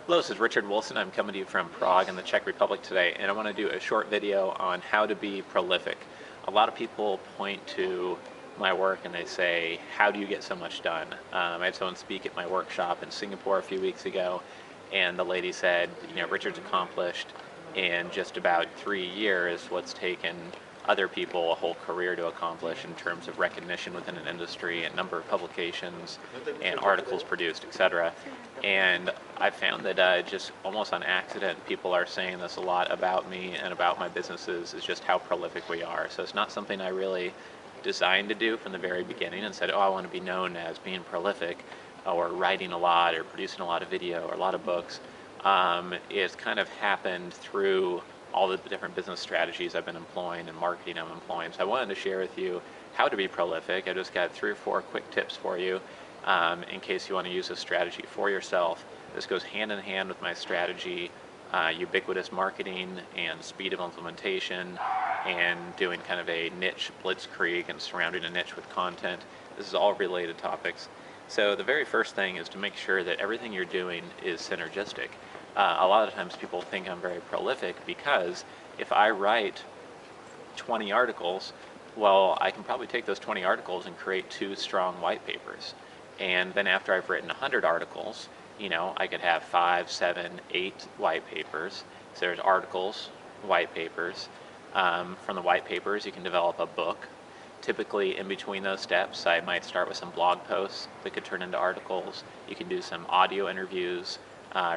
Hello, this is Richard Wilson. I'm coming to you from Prague in the Czech Republic today, and I want to do a short video on how to be prolific. A lot of people point to my work and they say, how do you get so much done? I had someone speak at my workshop in Singapore a few weeks ago, and the lady said, Richard's accomplished in just about 3 years what's taken other people a whole career to accomplish in terms of recognition within an industry and number of publications and articles produced, etc. And I found that just almost on accident, people are saying this a lot about me and about my businesses, is just how prolific we are. So it's not something I really designed to do from the very beginning and said, oh, I want to be known as being prolific or writing a lot or producing a lot of video or a lot of books. It's kind of happened through all the different business strategies I've been employing and marketing I'm employing. So I wanted to share with you how to be prolific. I just got 3 or 4 quick tips for you in case you want to use this strategy for yourself. This goes hand in hand with my strategy, ubiquitous marketing and speed of implementation, and doing kind of a niche blitzkrieg and surrounding a niche with content. This is all related topics. So the very first thing is to make sure that everything you're doing is synergistic. A lot of times people think I'm very prolific because if I write 20 articles, well, I can probably take those 20 articles and create 2 strong white papers. And then after I've written 100 articles, I could have 5, 7, 8 white papers. So there's articles, white papers. From the white papers, you can develop a book. Typically, in between those steps, I might start with some blog posts that could turn into articles. You can do some audio interviews,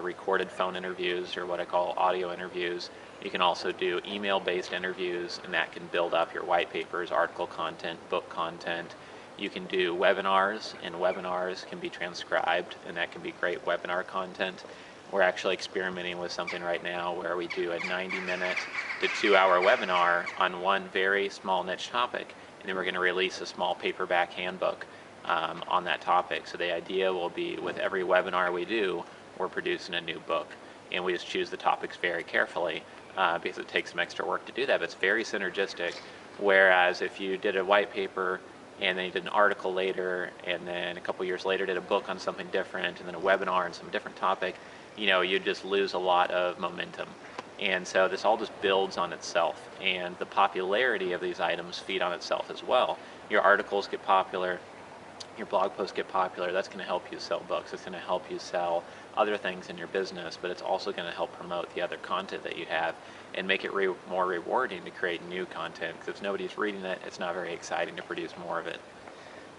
recorded phone interviews, or what I call audio interviews. You can also do email-based interviews, and that can build up your white papers, article content, book content. You can do webinars, and webinars can be transcribed, and that can be great webinar content. We're actually experimenting with something right now where we do a 90-minute to 2-hour webinar on one very small niche topic, and then we're going to release a small paperback handbook on that topic. So the idea will be with every webinar we do, we're producing a new book, and we just choose the topics very carefully because it takes some extra work to do that, but it's very synergistic. Whereas if you did a white paper and then you did an article later, and then a couple years later did a book on something different, and then a webinar on some different topic, you just lose a lot of momentum. And so this all just builds on itself, and the popularity of these items feed on itself as well. Your articles get popular, your blog posts get popular, that's going to help you sell books, it's going to help you sell other things in your business, but it's also going to help promote the other content that you have and make it more rewarding to create new content, because if nobody's reading it, it's not very exciting to produce more of it.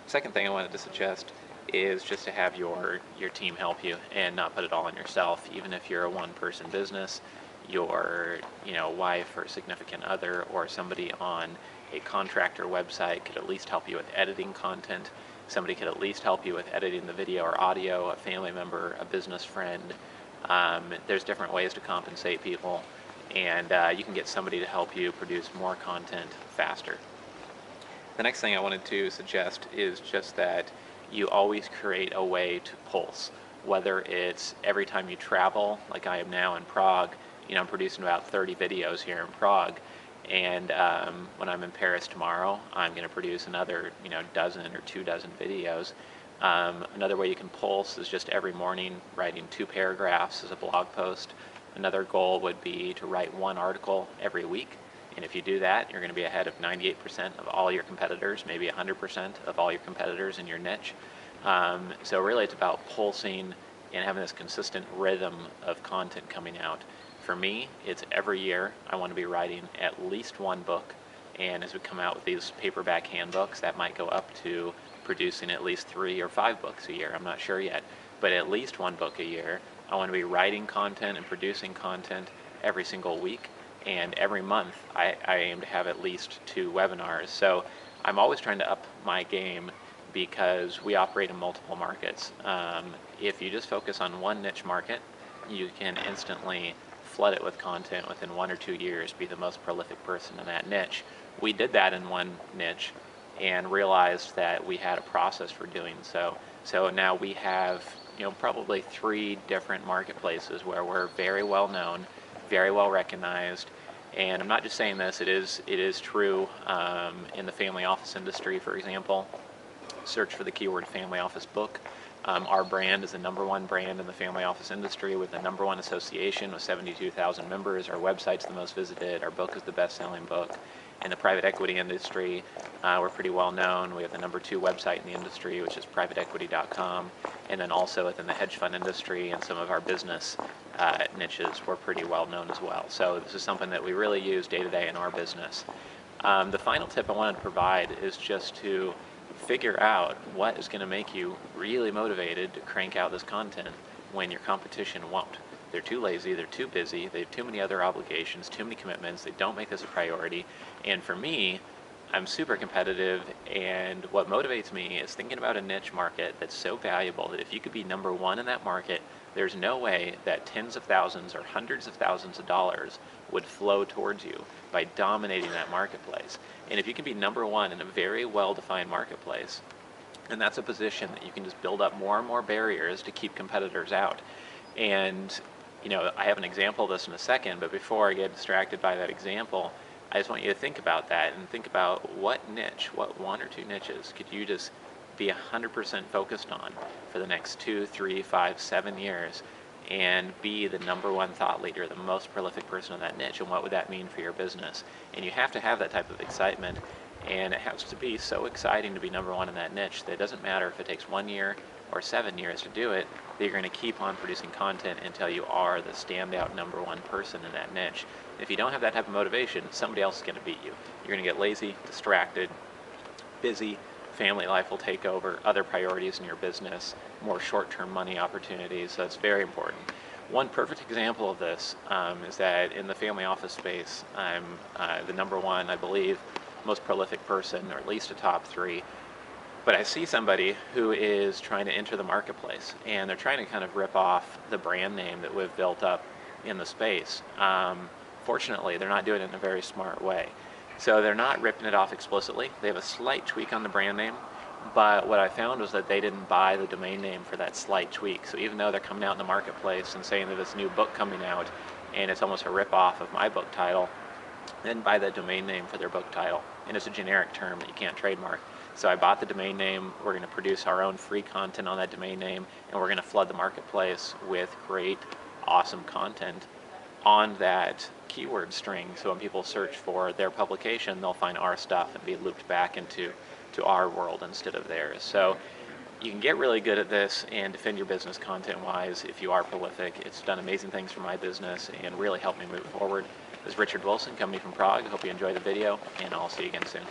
Second thing I wanted to suggest is just to have your team help you and not put it all on yourself. Even if you're a one-person business, your wife or significant other or somebody on a contractor website could at least help you with editing content. Somebody could at least help you with editing the video or audio, a family member, a business friend. There's different ways to compensate people, and you can get somebody to help you produce more content faster. The next thing I wanted to suggest is just that you always create a way to pulse, whether it's every time you travel, like I am now in Prague. I'm producing about 30 videos here in Prague, and when I'm in Paris tomorrow, I'm going to produce another dozen or 2 dozen videos. Another way you can pulse is just every morning writing 2 paragraphs as a blog post. Another goal would be to write 1 article every week, and if you do that, you're going to be ahead of 98% of all your competitors, maybe 100% of all your competitors in your niche. So really it's about pulsing and having this consistent rhythm of content coming out. For me, it's every year I want to be writing at least 1 book, and as we come out with these paperback handbooks, that might go up to producing at least 3 or 5 books a year. I'm not sure yet, but at least 1 book a year. I want to be writing content and producing content every single week, and every month I aim to have at least 2 webinars. So I'm always trying to up my game because we operate in multiple markets. If you just focus on one niche market, you can instantly flood it with content within 1 or 2 years, be the most prolific person in that niche. We did that in one niche and realized that we had a process for doing so. So now we have probably 3 different marketplaces where we're very well known, very well recognized, and I'm not just saying this, it is true in the family office industry, for example. Search for the keyword family office book. Our brand is the #1 brand in the family office industry with the #1 association with 72,000 members. Our website's the most visited. Our book is the best-selling book. In the private equity industry, we're pretty well known. We have the #2 website in the industry, which is privateequity.com. And then also within the hedge fund industry and some of our business niches, we're pretty well known as well. So this is something that we really use day to day in our business. The final tip I wanted to provide is just to figure out what is going to make you really motivated to crank out this content when your competition won't. They're too lazy, they're too busy, they have too many other obligations, too many commitments, they don't make this a priority. And for me, I'm super competitive, and what motivates me is thinking about a niche market that's so valuable that if you could be #1 in that market, there's no way that tens of thousands or hundreds of thousands of dollars would flow towards you by dominating that marketplace. And if you can be #1 in a very well-defined marketplace, and that's a position that you can just build up more and more barriers to keep competitors out. And I have an example of this in a second, but before I get distracted by that example, I just want you to think about that and think about what niche, what 1 or 2 niches could you just be 100% focused on for the next 2, 3, 5, 7 years and be the #1 thought leader, the most prolific person in that niche, and what would that mean for your business? And you have to have that type of excitement, and it has to be so exciting to be #1 in that niche that it doesn't matter if it takes 1 year or 7 years to do it, that you're going to keep on producing content until you are the standout #1 person in that niche. If you don't have that type of motivation, somebody else is going to beat you. You're going to get lazy, distracted, busy, family life will take over, other priorities in your business, more short-term money opportunities, so it's very important. One perfect example of this is that in the family office space, I'm the #1, I believe, most prolific person, or at least a top 3. But I see somebody who is trying to enter the marketplace, and they're trying to kind of rip off the brand name that we've built up in the space. Fortunately, they're not doing it in a very smart way. So they're not ripping it off explicitly. They have a slight tweak on the brand name, but what I found was that they didn't buy the domain name for that slight tweak. So even though they're coming out in the marketplace and saying that this new book coming out, and it's almost a rip-off of my book title, they didn't buy that domain name for their book title. And it's a generic term that you can't trademark. So I bought the domain name, we're going to produce our own free content on that domain name, and we're going to flood the marketplace with great, awesome content on that keyword string. So when people search for their publication, they'll find our stuff and be looped back into our world instead of theirs. So you can get really good at this and defend your business content-wise if you are prolific. It's done amazing things for my business and really helped me move forward. This is Richard Wilson, company from Prague. I hope you enjoy the video, and I'll see you again soon.